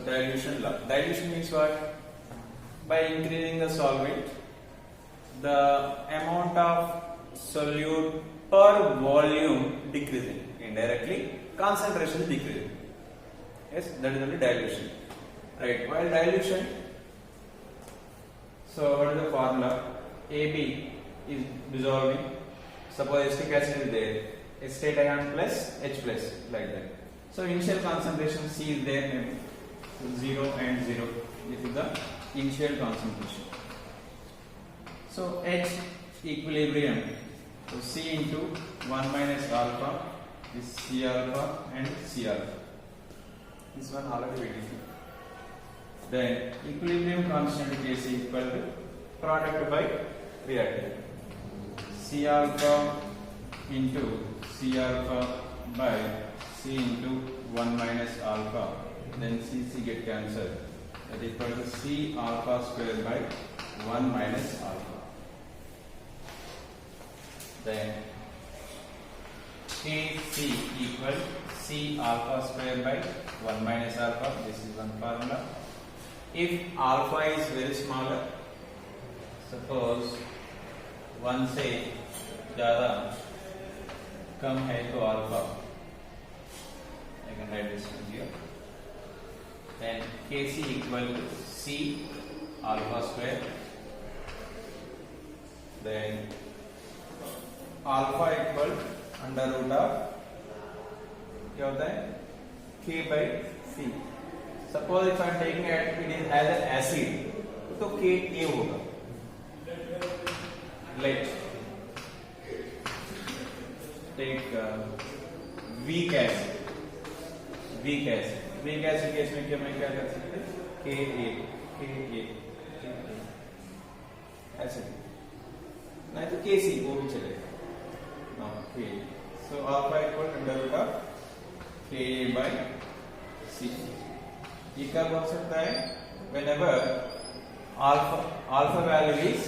dilution law. Dilution means what? By increasing the solvent, the amount of solute per volume decreasing. Indirectly, concentration is decreasing. Yes, that is only dilution. Right. While dilution, so what is the formula? AB is dissolving. Suppose acetic acid is there, acetate ion plus H plus, like that. So initial concentration C is there, maybe 0 and 0. This is the initial concentration. So H equilibrium. So C into 1 minus alpha is C alpha and C alpha. This one already we did. Then equilibrium constant Kc equal to product by reactant. C alpha into C alpha by C into 1 minus alpha. Then C get cancelled. That is equal to C alpha square by 1 minus alpha. Then Kc equal C alpha square by 1 minus alpha. This is one formula. If alpha is very smaller, suppose 1 से ज़्यादा कम है तो alpha, I can write this one here. Then Kc equal to C alpha square. Then alpha equal under root of क्या होता है K by C. Suppose if I am taking it is as an acid, तो K A होगा. Let take weak acid. Weak acid. Weak acid case में क्या मैं क्या कर सकते हैं? Ka acid. नहीं तो Kc वो भी चलेगा. Now K. So alpha equal under root of Ka by C. ये क्या बोल सकता है? Whenever alpha value is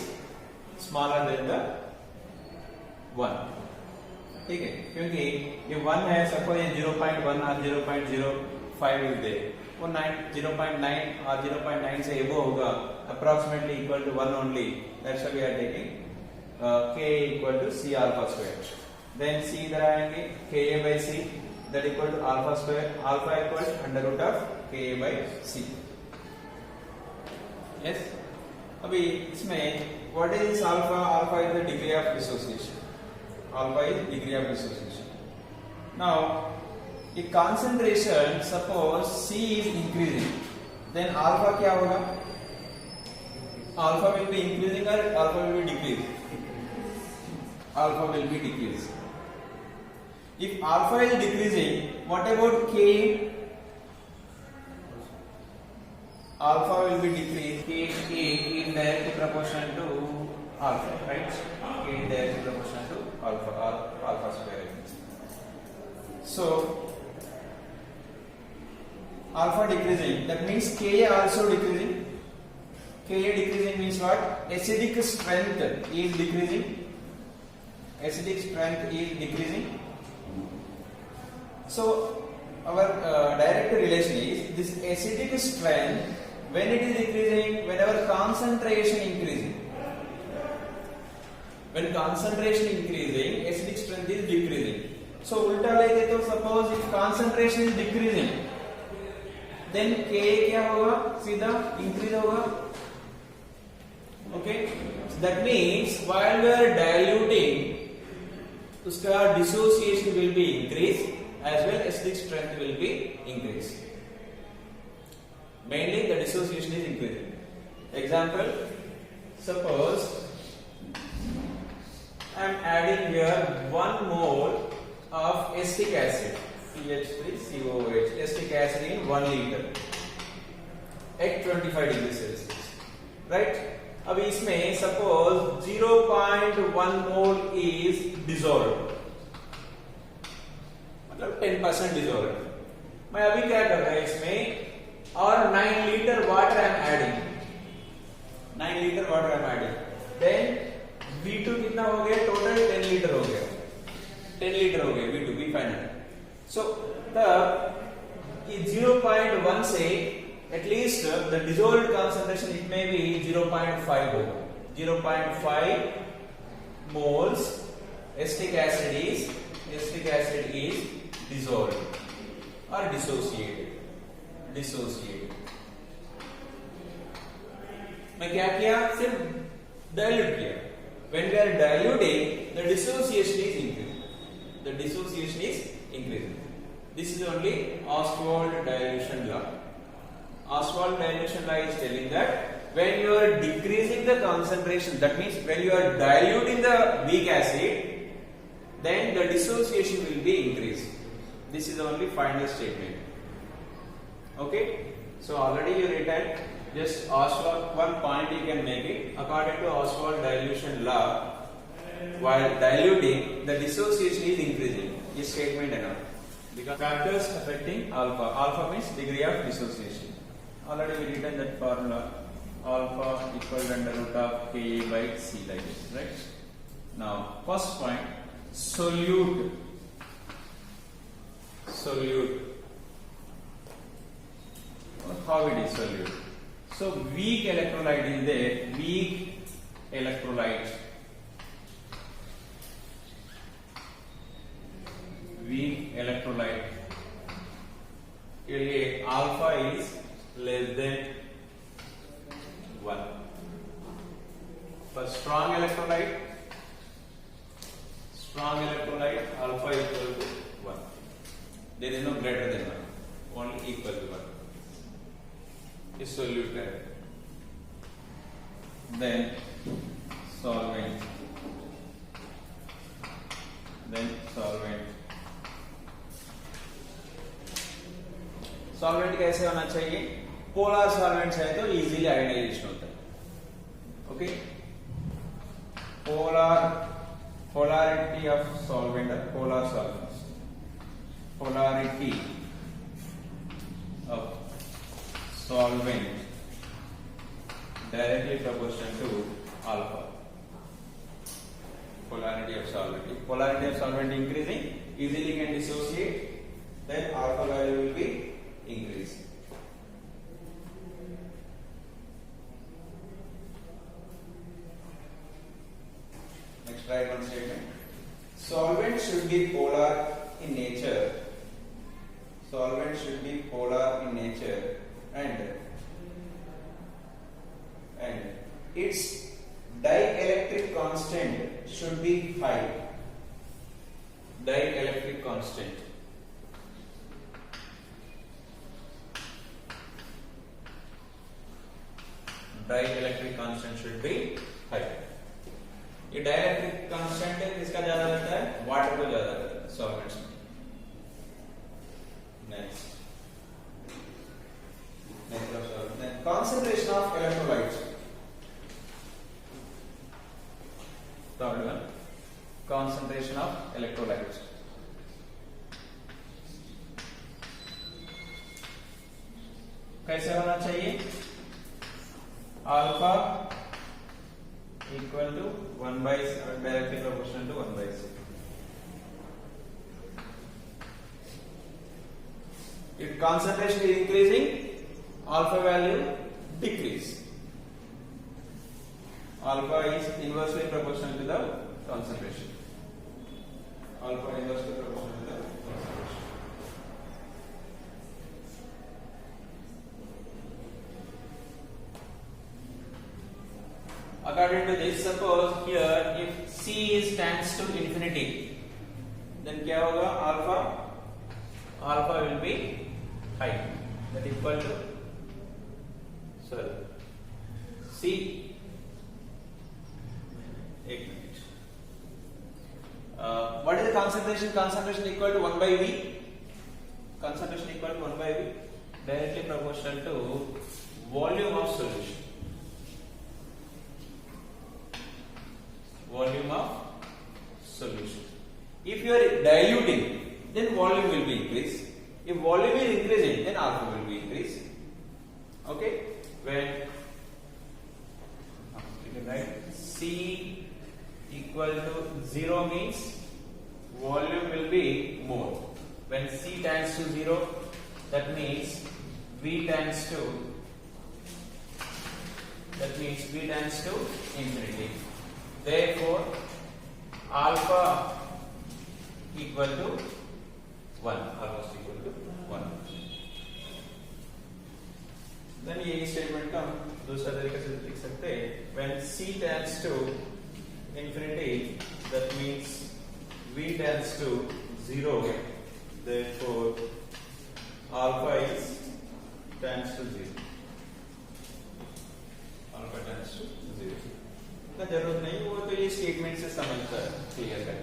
smaller than the 1. ठीक है, क्योंकि ये 1 है, सपोज ये 0.1 और 0.05 इज देयर, वो 0.9 और 0.9 से एबो होगा, approximately equal to 1 only. That's why we are taking K equal to C alpha square. Then C इधर आएंगे, Ka by C that equal to alpha square. Alpha equal under root of Ka by C. Yes. अभी इसमें what is this alpha? Alpha is the degree of dissociation. Alpha is degree of dissociation. Now, the concentration, suppose C is increasing, then alpha क्या होगा? Alpha will be increasing or alpha will be decreasing? Alpha will be decreasing. If alpha is decreasing, what about K? Alpha will be decreased. K is directly proportional to alpha, right? K is directly proportional to alpha square. So alpha decreasing, that means Ka also decreasing. Ka decreasing means what? Acidic strength is decreasing. Acidic strength is decreasing. So our direct relation is this acidic strength. When it is decreasing, whenever concentration increasing. When concentration increasing, acidic strength is decreasing. So उल्टा लेते तो suppose if concentration is decreasing, then Ka क्या होगा? सीधा increase होगा. Okay, so that means while we are diluting, उसका dissociation will be increased as well as acidic strength will be increased. Mainly the dissociation is increasing. Example, suppose I am adding here 1 mole of acetic acid, CH3COOH, acetic acid in 1 liter at 25 degrees Celsius, right? अब इसमें suppose 0.1 mole is dissolved, मतलब 10% dissolved. मैं अभी क्या कर रहा है इसमें, और 9 liter water I am adding. 9 liter water I am adding. Then V2 कितना हो गया? Total 10 liter हो गया. 10 liter हो गया V2 V final. So the 0.1 से at least the dissolved concentration it may be 0.5 moles acetic acid is dissolved or dissociated. मैं क्या किया? सिर्फ dilute किया. When we are diluting, the dissociation is increasing. This is only Ostwald dilution law. Ostwald dilution law is telling that when you are decreasing the concentration, that means when you are diluting the weak acid, then the dissociation will be increased. This is the only final statement. Okay, so already you written just Ostwald, one point you can make it. According to Ostwald dilution law, while diluting, the dissociation is increasing. This statement enough. Because factors affecting alpha. Alpha means degree of dissociation. Already we written that formula. Alpha equal to under root of Ka by C like this, right? Now, first point, solute. How it is solute? So weak electrolyte is there. Weak electrolyte. Alpha is less than 1. For strong electrolyte, alpha equal to 1. There is no greater than 1, only equal to 1. Is solute type. Then solvent. Solvent कैसे होना चाहिए? Polar solvents है तो easily ionisation होता है. Okay, polarity of solvent or polar solvents. Polarity of solvent directly proportional to alpha. Polarity of solvent increasing, easily can dissociate, then alpha value will be increased. Next, write one statement. Solvent should be polar in nature. And its dielectric constant should be high. Dielectric constant should be high. ये dielectric constant है, किसका ज्यादा रहता है? Water को ज्यादा रहता है सॉल्वेंट्स में. Next, concentration of electrolytes. Third one, concentration of electrolytes. कैसे होना चाहिए? Alpha equal to 1 by directly proportional to 1 by C. If concentration is increasing, alpha value decrease. Alpha is inversely proportional to the concentration. According to this, suppose here if C tends to infinity, then क्या होगा? Alpha will be high. That equal to C. What is the concentration? Concentration equal to 1 by V. Directly proportional to volume of solution. If you are diluting, then volume will be increased. If volume is increasing, then alpha will be increased. Okay, when C equal to 0 means volume will be more. When C tends to 0, that means V V tends to, that means V tends to infinity. Therefore, alpha equal to 1, almost equal to 1. Then ये statement का दूसरा तरीके से लिख सकते हैं, when C tends to infinity, that means V tends to 0, therefore alpha is tends to 0. Alpha tends to 0. इतना जरूरत नहीं, वो तो ये स्टेटमेंट से समझता है, क्लियर कट,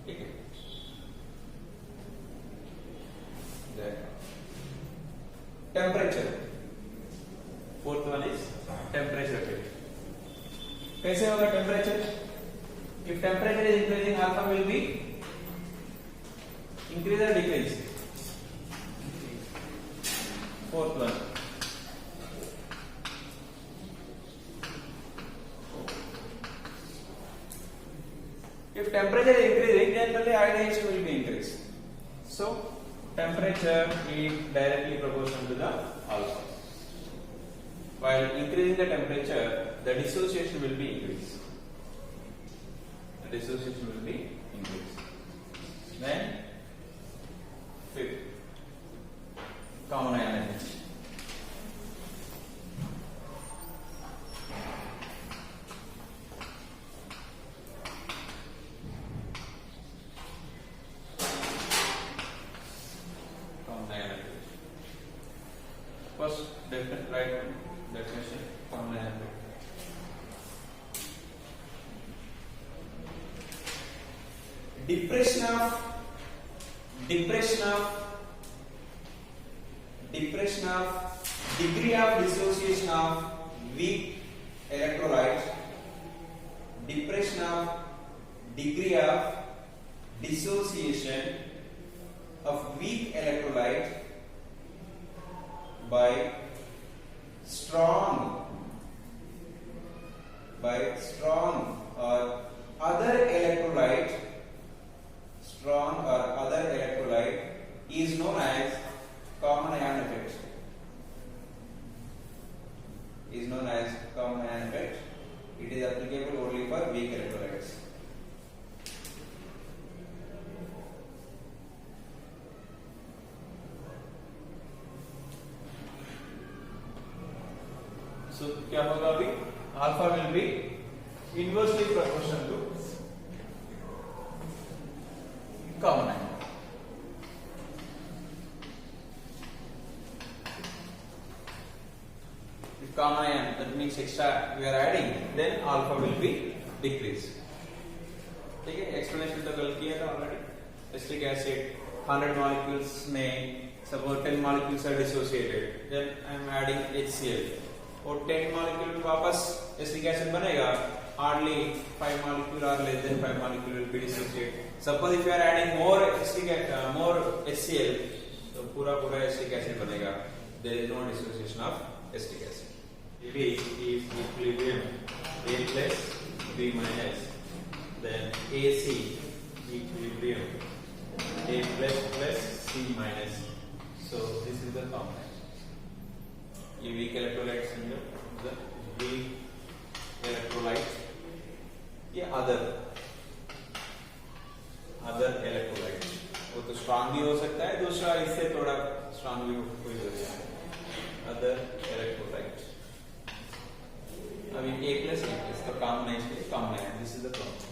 ठीक है. Temperature, fourth one is temperature. कैसे होगा temperature? If temperature is increasing, alpha will be increase और decrease. Fourth one, if temperature is increasing, generally ionization will be increased. So temperature is directly proportional to the alpha. While increasing the temperature, the dissociation will be increased. The dissociation will be increased. Then fifth, common ionization. First, right definition, common ionization. Depression of degree of dissociation of weak electrolyte. Depression of degree of dissociation of weak electrolyte by strong or other electrolyte, is known as common ion effect. It is applicable only for weak electrolytes. So क्या होगा अभी? Alpha will be inversely proportional to common ion. If common ion, that means extra we are adding, then alpha will be decreased. ठीक है, explanation तो कल किया था already. Acetic acid 100 molecules में suppose 10 molecules are dissociated, then I am adding HCl. और 10 molecule वापस acetic acid बनेगा, हार्डली 5 मॉलिक्यूल और less than 5 molecule will be dissociate. Suppose if you are adding more HCl, तो पूरा acetic acid बनेगा. There is no dissociation of acetic acid. If is equilibrium A plus B minus, then AC equilibrium A plus C minus. So this is the common. ये weak electrolyte syndrome, the weak electrolyte, ये other electrolyte, वो तो strong भी हो सकता है, दूसरा इससे थोड़ा strong भी कोई हो सकता है. other electrolyte. अभी A plus तो काम नहीं, इसके काम नहीं. This is the problem.